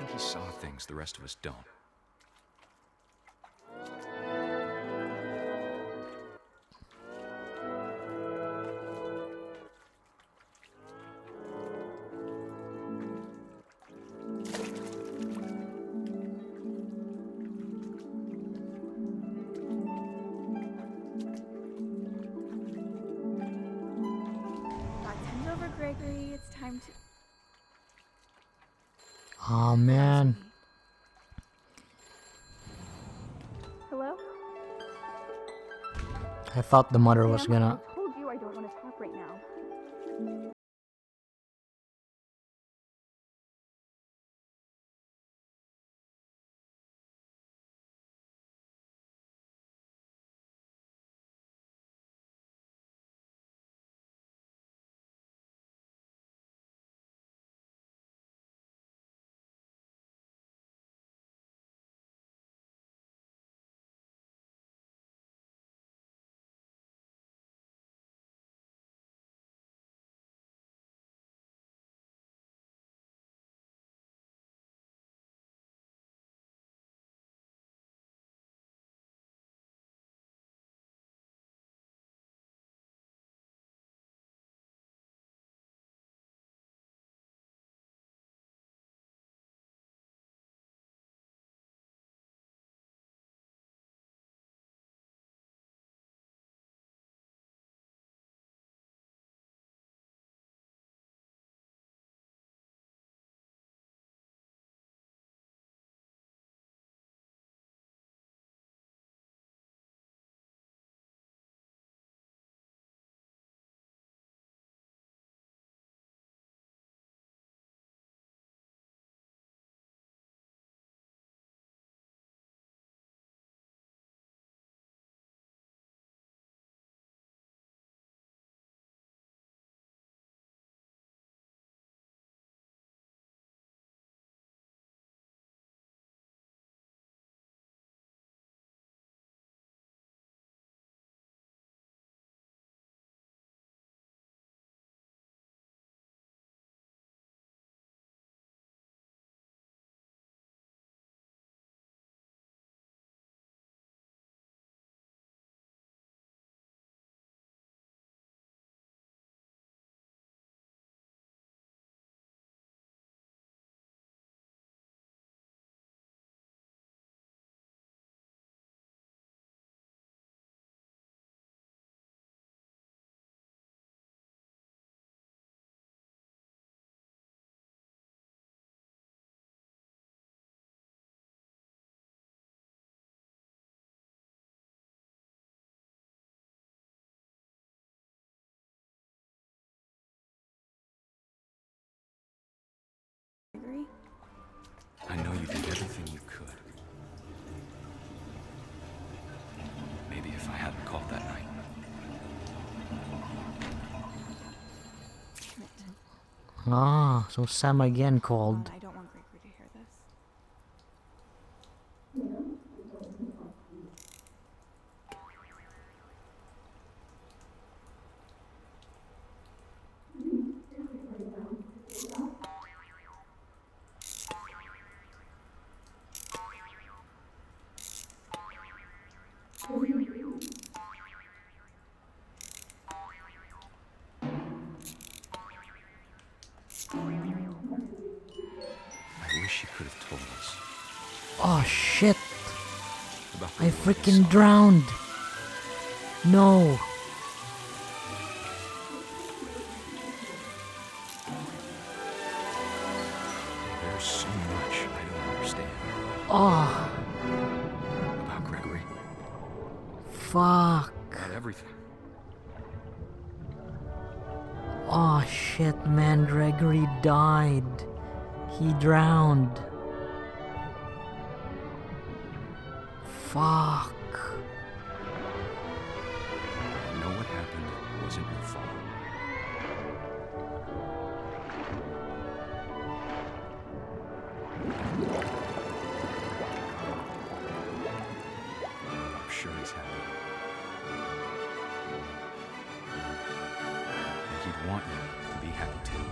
think he saw things the rest of us don't. Gregory, it's time to... Oh man. Hello? I thought the mother was gonna... I told you I don't want to talk right now. Gregory? I know you did everything you could. Maybe if I hadn't called that night. Damn it. Ah, so Sam again called. I don't want Gregory to hear this. I wish you could have told us. Oh shit! About I the world freaking saw. drowned! No! There's so much I don't understand. Oh, About Gregory. fuck! About everything. Oh shit, man, Gregory died. He drowned. Fuck. I know what happened wasn't your fault. I'm sure he's happy. And he'd want you to be happy too.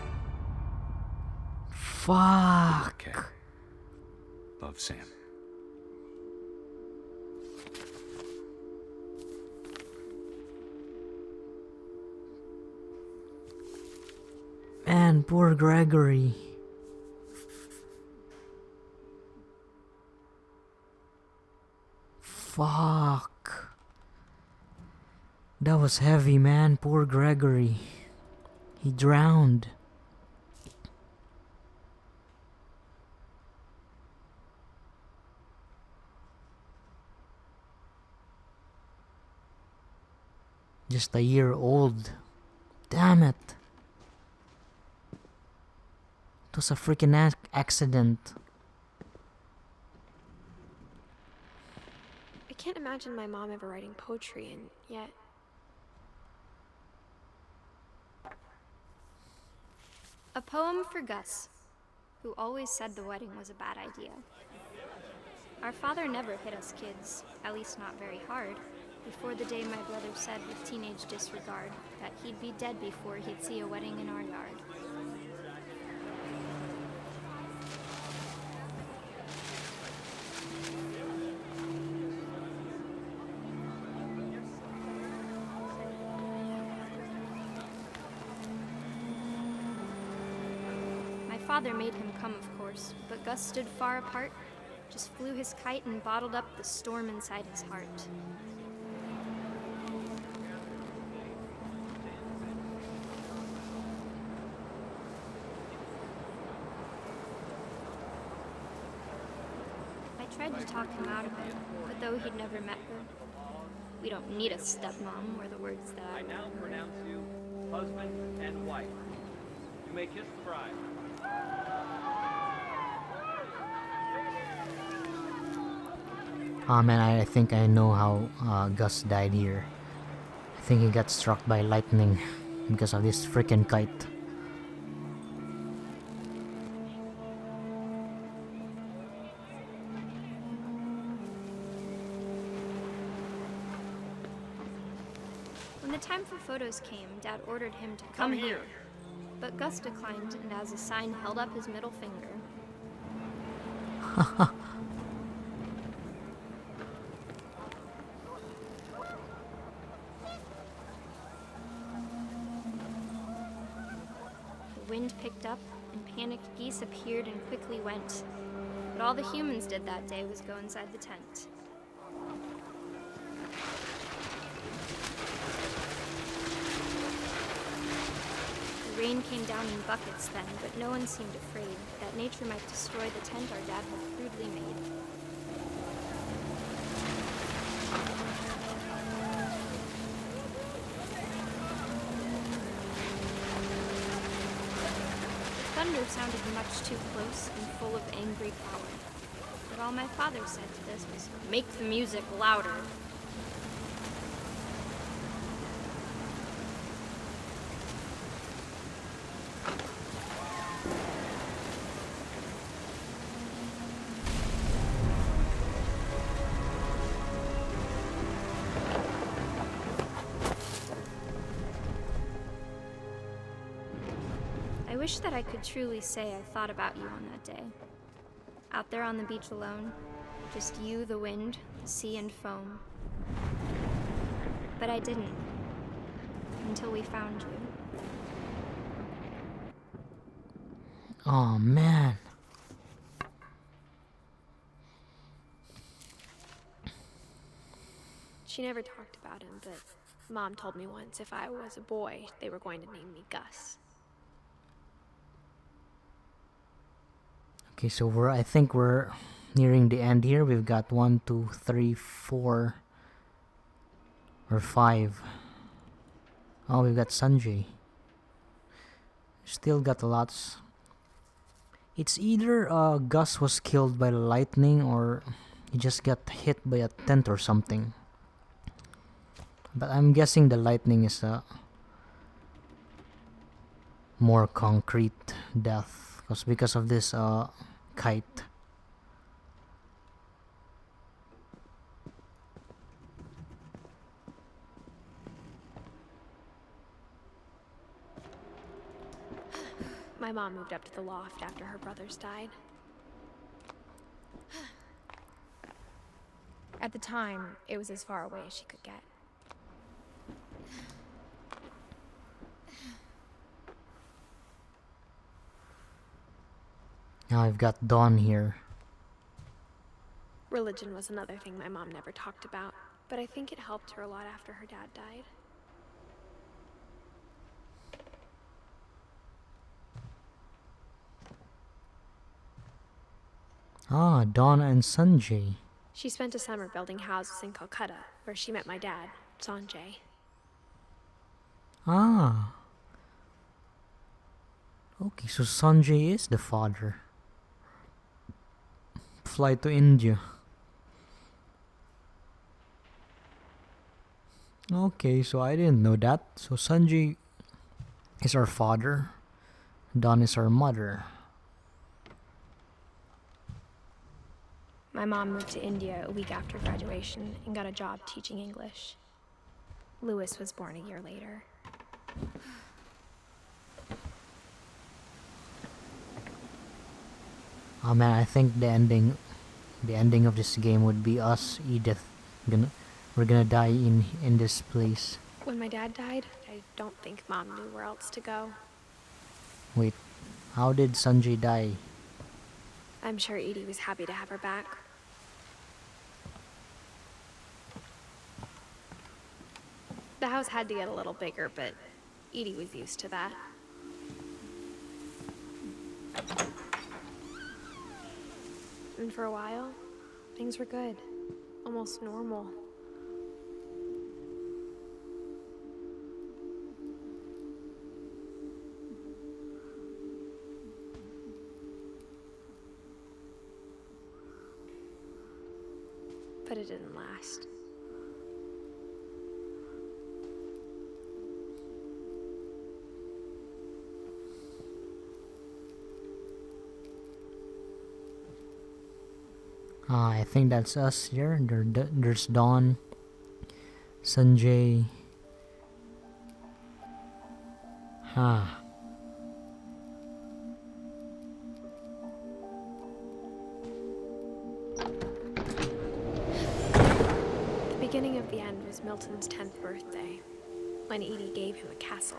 Fuck. Okay. love, Sam. Man, poor Gregory. Fuck. That was heavy, man. Poor Gregory. He drowned. Just a year old. Damn it. It was a freaking accident. I can't imagine my mom ever writing poetry, and yet... A poem for Gus, who always said the wedding was a bad idea. Our father never hit us kids, at least not very hard, before the day my brother said with teenage disregard that he'd be dead before he'd see a wedding in our yard. My father made him come, of course, but Gus stood far apart, just flew his kite and bottled up the storm inside his heart. I tried to talk him out of it, but though he'd never met her, we don't need a stepmom, were the words that I now pronounce you husband and wife. You may kiss the bride. Ah man, I think I know how Gus died here. I think he got struck by lightning because of this freaking kite. When the time for photos came, Dad ordered him to come here. But Gus declined and as a sign held up his middle finger. The wind picked up and panicked geese appeared and quickly went. But all the humans did that day was go inside the tent. The rain came down in buckets then, but no one seemed afraid that nature might destroy the tent our dad had crudely made. The thunder sounded much too close and full of angry power. But all my father said to this was, "Make the music louder." I wish that I could truly say I thought about you on that day. Out there on the beach alone, just you, the wind, the sea, and foam. But I didn't, until we found you. Oh man. She never talked about him, but Mom told me once if I was a boy, they were going to name me Gus. Okay, so I think we're nearing the end here. We've got 1, 2, 3, 4, or 5. Oh, we've got Sanjay. Still got lots. It's either Gus was killed by lightning or he just got hit by a tent or something. But I'm guessing the lightning is a more concrete death. Because of this kite. My mom moved up to the loft after her brothers died. At the time, it was as far away as she could get. Now I've got Dawn here. Religion was another thing my mom never talked about, but I think it helped her a lot after her dad died. Ah, Dawn and Sanjay. She spent a summer building houses in Calcutta, where she met my dad, Sanjay. Ah. Okay, so Sanjay is the father. Fly to India. Okay, so I didn't know that. So Sanjay is our father. Dawn is our mother. My mom moved to India a week after graduation and got a job teaching English. Louis was born a year later. Oh man, I think the ending of this game would be us, Edith. We're gonna die in this place. When my dad died, I don't think Mom knew where else to go. Wait, how did Sanjay die? I'm sure Edie was happy to have her back. The house had to get a little bigger, but Edie was used to that. And for a while, things were good. Almost normal. But it didn't last. I think that's us here. There's Dawn, Sanjay. Huh. The beginning of the end was Milton's 10th birthday, when Edie gave him a castle.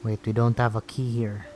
Wait, we don't have a key here.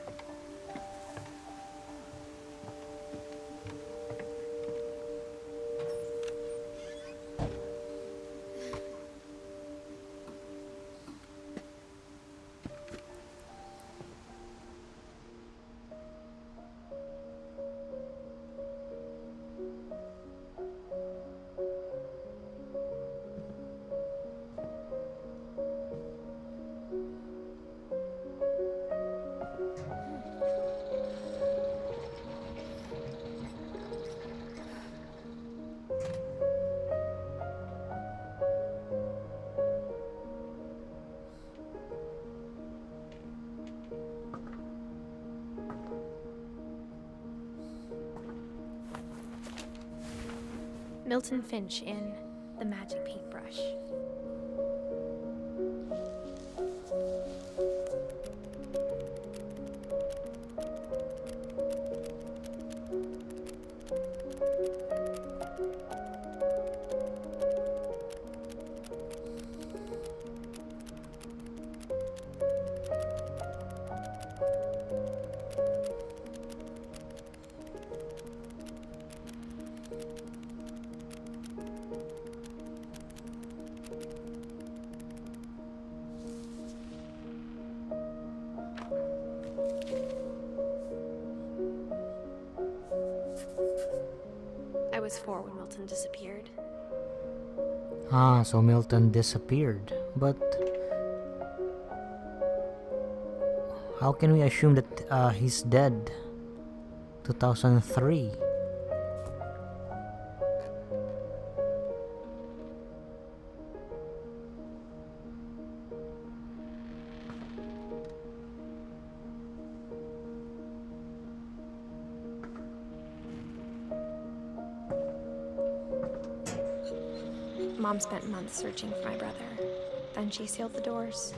Milton Finch in The Magic Paintbrush. I was 4 when Milton disappeared. Ah, so Milton disappeared. But how can we assume that he's dead? 2003. Mom spent months searching for my brother. Then she sealed the doors.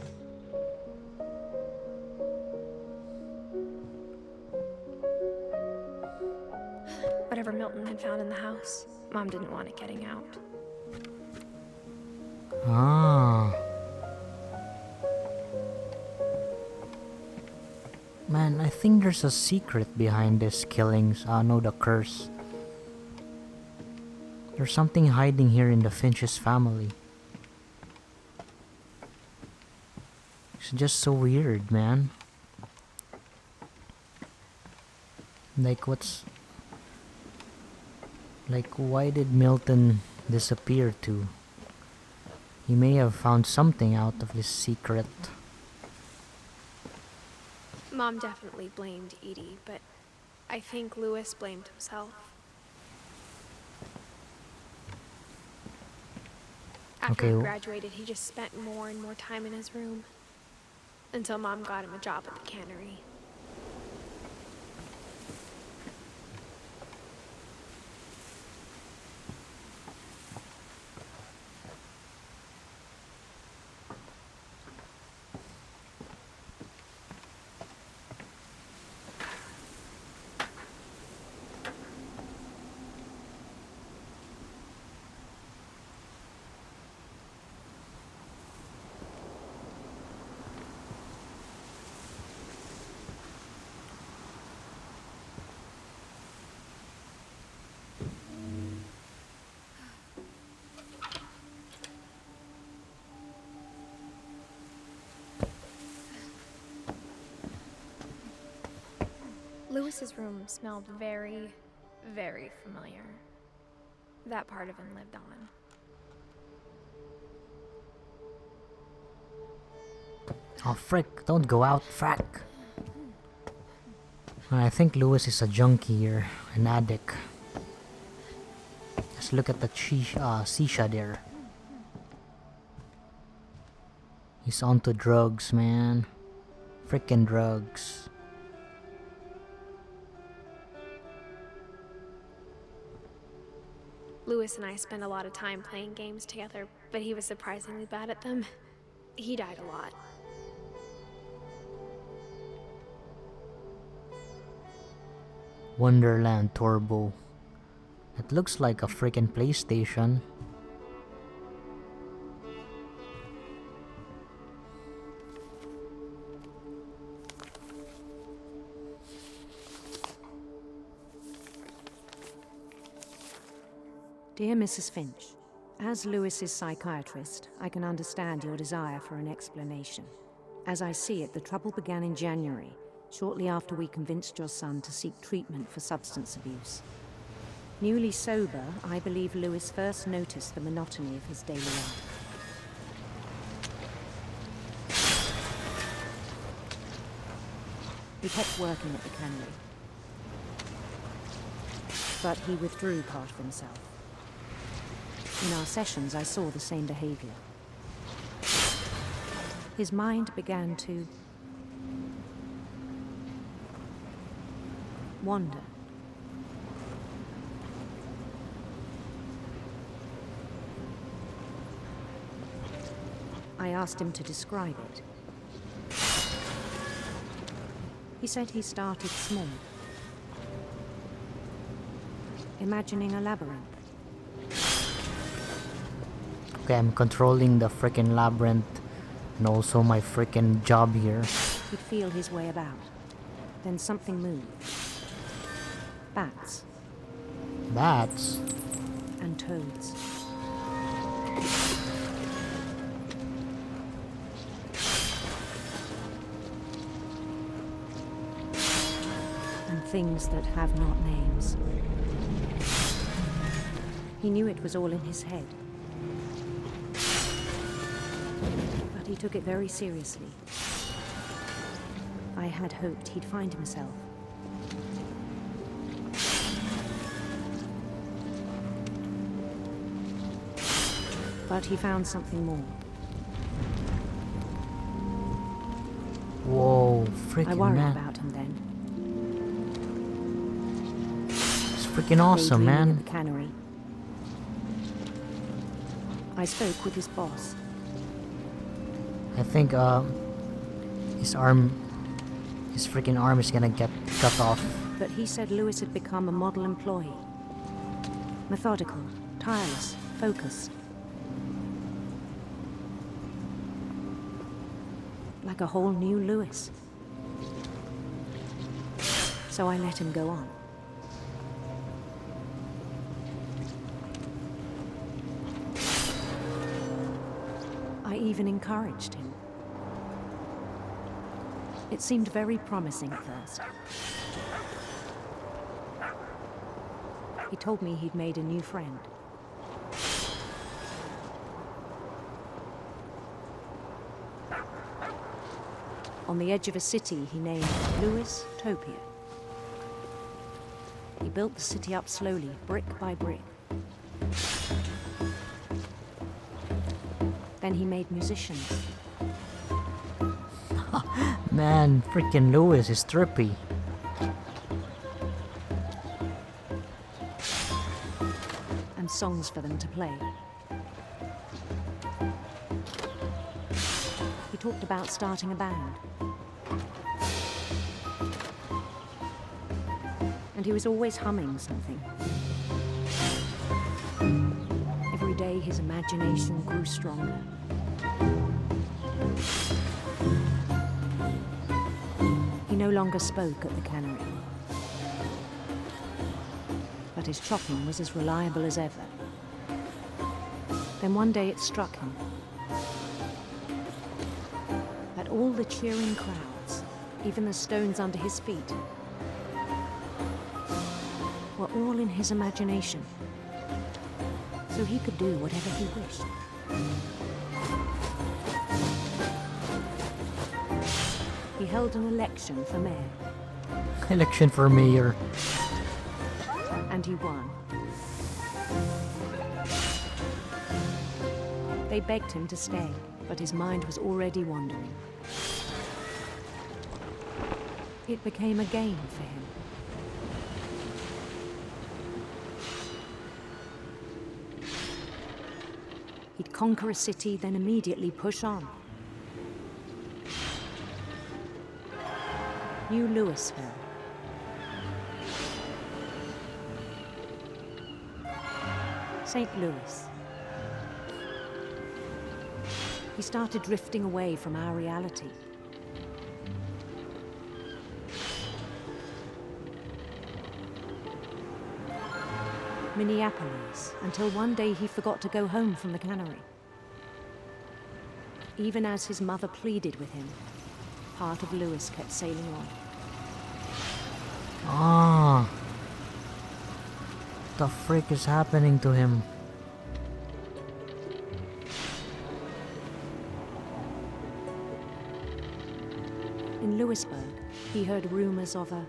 whatever Milton had found in the house. Mom didn't want it getting out. Ah. Man, I think there's a secret behind these killings. No, the curse. There's something hiding here in the Finch's family. It's just so weird, man. Like, why did Milton disappear too? He may have found something out of this secret. Mom definitely blamed Edie, but I think Lewis blamed himself. After he graduated, he just spent more and more time in his room. Until Mom got him a job at the cannery. Lewis's room smelled very, very familiar. That part of him lived on. Oh frick, don't go out, frack. I think Lewis is a junkie or an addict. Just look at the Sisha there. He's onto drugs, man. Frickin' drugs. Lewis and I spent a lot of time playing games together, but he was surprisingly bad at them. He died a lot. Wonderland Turbo. It looks like a freaking PlayStation. Dear Mrs. Finch, as Lewis's psychiatrist, I can understand your desire for an explanation. As I see it, the trouble began in January, shortly after we convinced your son to seek treatment for substance abuse. Newly sober, I believe Lewis first noticed the monotony of his daily life. He kept working at the cannery, but he withdrew part of himself. In our sessions, I saw the same behavior. His mind began to wander. I asked him to describe it. He said he started small, imagining a labyrinth. Okay, I'm controlling the freaking labyrinth and also my freaking job here. He'd feel his way about. Then something moved. Bats. Bats? And toads. And things that have not names. He knew it was all in his head. But he took it very seriously. I had hoped he'd find himself. But he found something more. Whoa, freaking I worried man. about him then. It's freaking awesome, Daydreaming man. at the cannery. I spoke with his boss. I think his freaking arm is gonna get cut off. But he said Lewis had become a model employee, Methodical, tireless, focused. Like a whole new Lewis. So I let him go on. I even encouraged him. It seemed very promising at first. He told me he'd made a new friend. On the edge of a city he named Lewis Topia. He built the city up slowly, brick by brick. Then he made musicians. Man, freaking Lewis is trippy. And songs for them to play. He talked about starting a band. And he was always humming something. Every day his imagination grew stronger. He no longer spoke at the cannery. But his chopping was as reliable as ever. Then one day it struck him that all the cheering crowds, even the stones under his feet, were all in his imagination, so he could do whatever he wished. He held an election for mayor. Election for mayor. And he won. They begged him to stay, but his mind was already wandering. It became a game for him. He'd conquer a city, then immediately push on. New Louisville. St. Louis. He started drifting away from our reality. Minneapolis, until one day he forgot to go home from the cannery. Even as his mother pleaded with him, part of Lewis kept sailing on. Ah. The frick is happening to him? In Louisburg, he heard rumors of a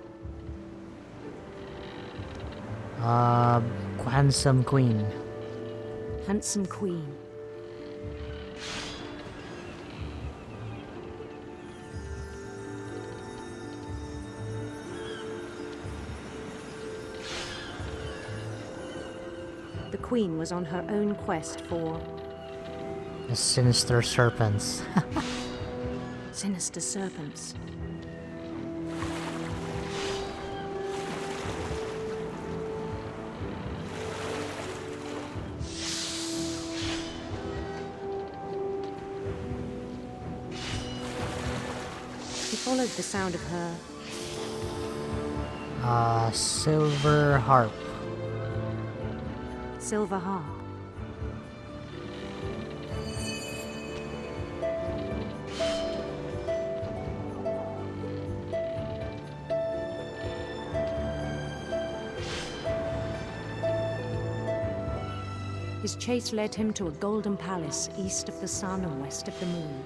handsome queen. handsome queen. The queen was on her own quest for The sinister serpents. sinister serpents. He followed the sound of her Silver harp. silver harp. His chase led him to a golden palace east of the sun and west of the moon.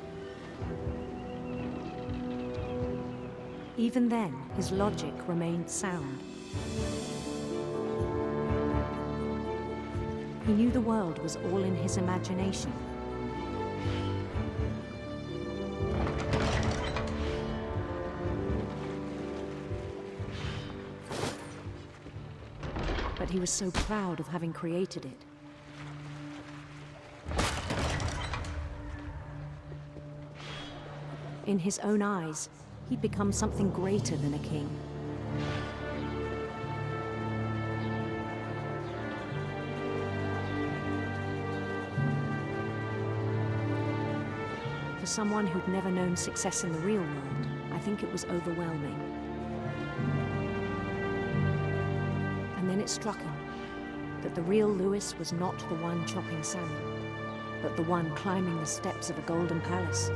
Even then, his logic remained sound. He knew the world was all in his imagination. But he was so proud of having created it. In his own eyes, he'd become something greater than a king. For someone who'd never known success in the real world, I think it was overwhelming. And then it struck him that the real Lewis was not the one chopping salmon, but the one climbing the steps of a golden palace.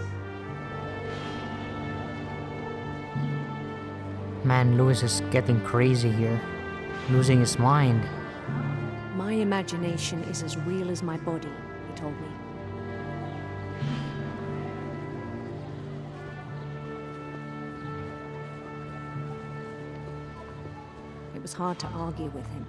Man, Lewis is getting crazy here. Losing his mind. My imagination is as real as my body, he told me. It was hard to argue with him.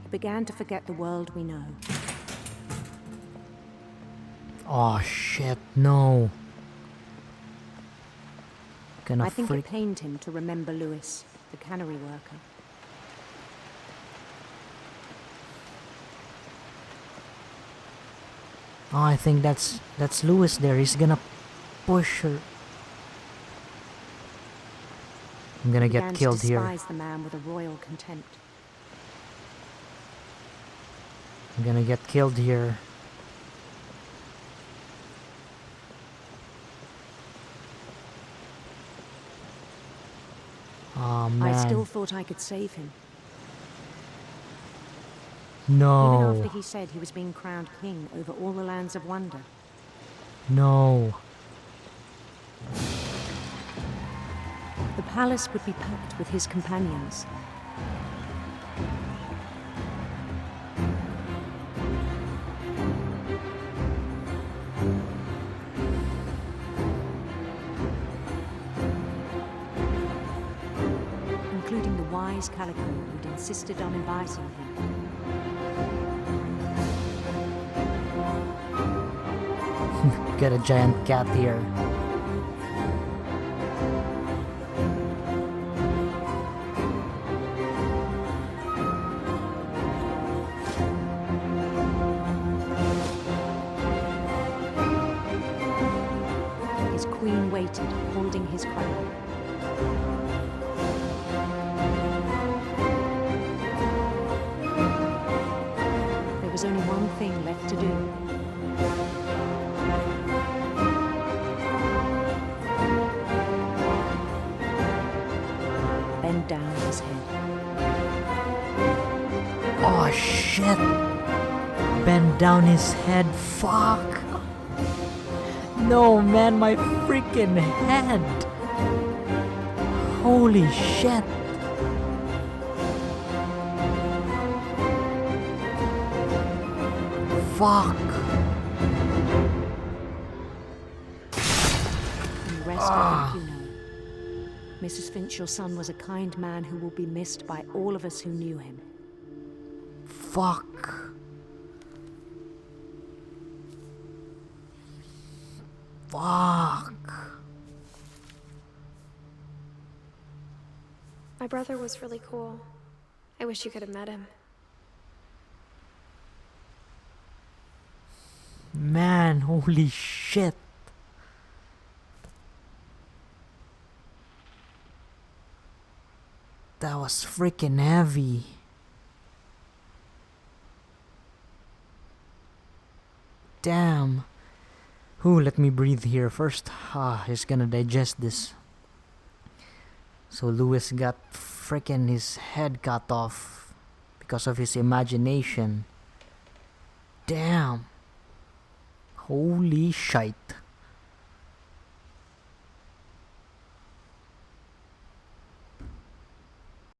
I began to forget the world we know. Oh shit, no. Gonna I think freak. it pained him to remember Lewis, the cannery worker. Oh, I think that's Lewis there. He's gonna push her. I'm gonna get killed He here. began to despise the man with a royal contempt. I'm gonna get killed here. Oh man. I still thought I could save him. No. Even after he said he was being crowned king over all the lands of wonder. No. The palace would be packed with his companions. Including the wise Calico who'd insisted on inviting him. Got a giant cat here. His queen waited, holding his crown. There was only one thing left to do. Bend down his head. Oh shit. Bend down his head. Fuck. No man, my freaking head. Holy shit. Fuck. And the rest I think you know. Mrs. Finch, your son was a kind man who will be missed by all of us who knew him. Fuck. Fuck. My brother was really cool. I wish you could have met him. Man, holy shit. That was freaking heavy. Damn. Ooh, let me breathe here first. He's gonna digest this. So Lewis got freaking his head cut off because of his imagination. Damn. Holy shite.